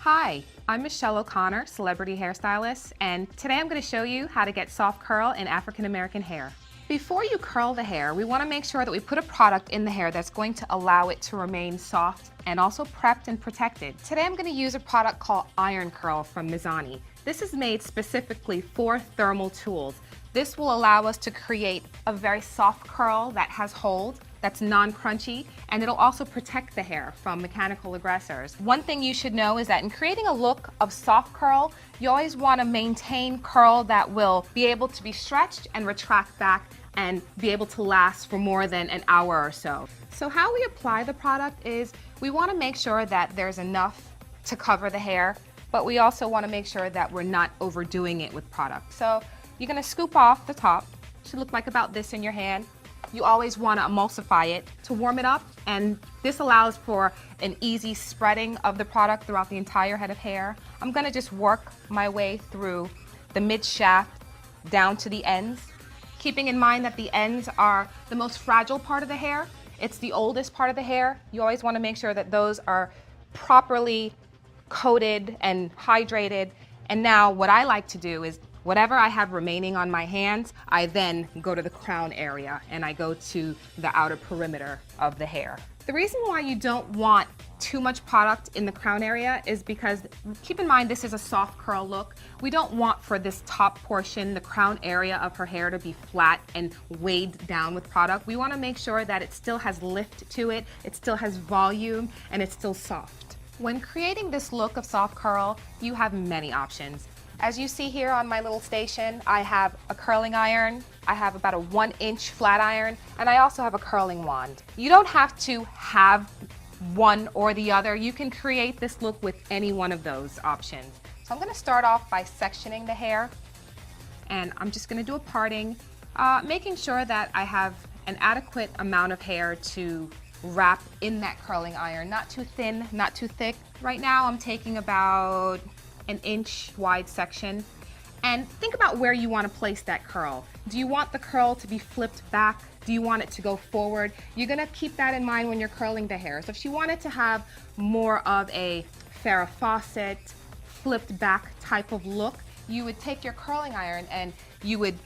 Hi, I'm Michelle O'Connor, celebrity hairstylist, and today I'm going to show you how to get soft curl in African American hair. Before you curl the hair, we want to make sure that we put a product in the hair that's going to allow it to remain soft and also prepped and protected. Today I'm going to use a product called Iron Curl from Mizani. This is made specifically for thermal tools. This will allow us to create a very soft curl that has hold, that's non-crunchy, and it'll also protect the hair from mechanical aggressors. One thing you should know is that in creating a look of soft curl, you always want to maintain curl that will be able to be stretched and retract back and be able to last for more than an hour or so. So how we apply the product is we want to make sure that there's enough to cover the hair, but we also want to make sure that we're not overdoing it with product. So you're going to scoop off the top. It should look like about this in your hand. You always want to emulsify it to warm it up, and this allows for an easy spreading of the product throughout the entire head of hair. I'm going to just work my way through the mid shaft down to the ends, keeping in mind that the ends are the most fragile part of the hair. It's the oldest part of the hair. You always want to make sure that those are properly coated and hydrated. And now what I like to do is whatever I have remaining on my hands, I then go to the crown area and I go to the outer perimeter of the hair. The reason why you don't want too much product in the crown area is because, keep in mind, this is a soft curl look. We don't want for this top portion, the crown area of her hair, to be flat and weighed down with product. We want to make sure that it still has lift to it, it still has volume, and it's still soft. When creating this look of soft curl, you have many options. As you see here on my little station, I have a curling iron, I have about a 1-inch flat iron, and I also have a curling wand. You don't have to have one or the other. You can create this look with any one of those options. So I'm going to start off by sectioning the hair, and I'm just going to do a parting, making sure that I have an adequate amount of hair to wrap in that curling iron. Not too thin, not too thick. Right now I'm taking about an inch wide section, and think about where you want to place that curl. Do you want the curl to be flipped back? Do you want it to go forward? You're going to keep that in mind when you're curling the hair. So if you want it to have more of a Farrah Fawcett flipped back type of look, you would take your curling iron and you would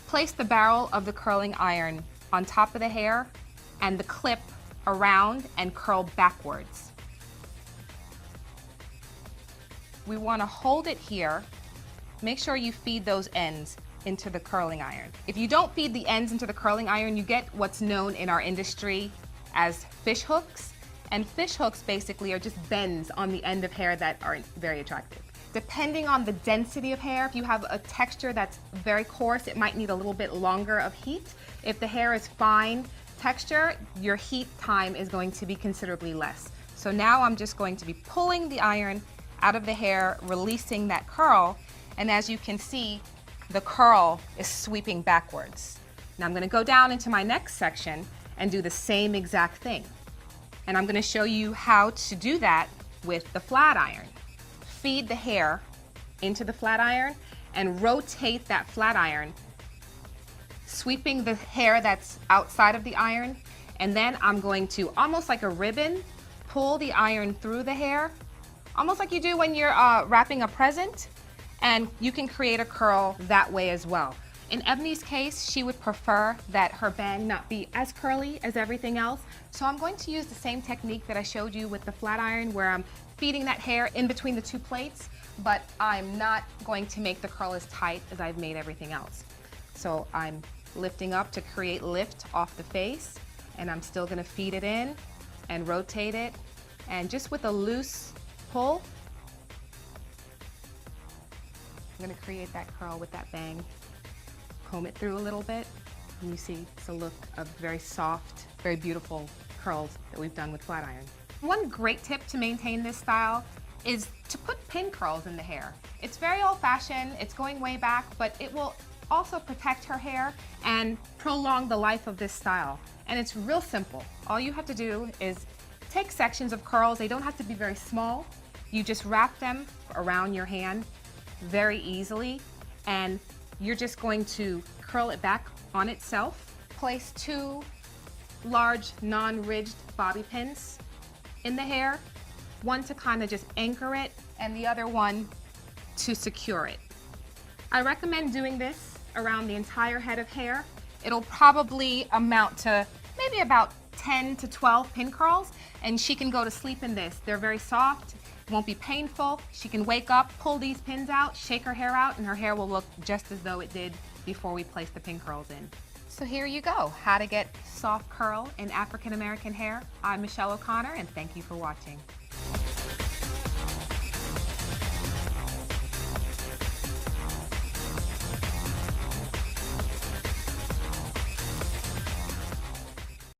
place the barrel of the curling iron on top of the hair and the clip around and curl backwards. We want to hold it here. Make sure you feed those ends into the curling iron. If you don't feed the ends into the curling iron, you get what's known in our industry as fish hooks. And fish hooks basically are just bends on the end of hair that aren't very attractive. Depending on the density of hair, if you have a texture that's very coarse, it might need a little bit longer of heat. If the hair is fine texture, your heat time is going to be considerably less. So now I'm just going to be pulling the iron out of the hair, releasing that curl, and as you can see, the curl is sweeping backwards. Now I'm going to go down into my next section and do the same exact thing. And I'm going to show you how to do that with the flat iron. Feed the hair into the flat iron and rotate that flat iron, sweeping the hair that's outside of the iron, and then I'm going to, almost like a ribbon, pull the iron through the hair, almost like you do when you're wrapping a present, and you can create a curl that way as well. In Ebony's case, she would prefer that her bang not be as curly as everything else, so I'm going to use the same technique that I showed you with the flat iron, where I'm feeding that hair in between the two plates, but I'm not going to make the curl as tight as I've made everything else. So I'm lifting up to create lift off the face, and I'm still going to feed it in and rotate it, and just with a loose pull, I'm going to create that curl with that bang. Comb it through a little bit, and you see it's a look of very soft, very beautiful curls that we've done with flat iron. One great tip to maintain this style is to put pin curls in the hair. It's very old-fashioned, it's going way back, but it will also protect her hair and prolong the life of this style. And it's real simple. All you have to do is take sections of curls. They don't have to be very small. You just wrap them around your hand very easily, and you're just going to curl it back on itself. Place 2 large non-ridged bobby pins in the hair. one to kind of just anchor it and the other one to secure it. I recommend doing this around the entire head of hair. It'll probably amount to maybe about 10 to 12 pin curls, and she can go to sleep in this. They're very soft, won't be painful. She can wake up, pull these pins out, shake her hair out, and her hair will look just as though it did before we placed the pin curls in. So here you go, how to get soft curl in African American hair. I'm Michelle O'Connor, and thank you for watching.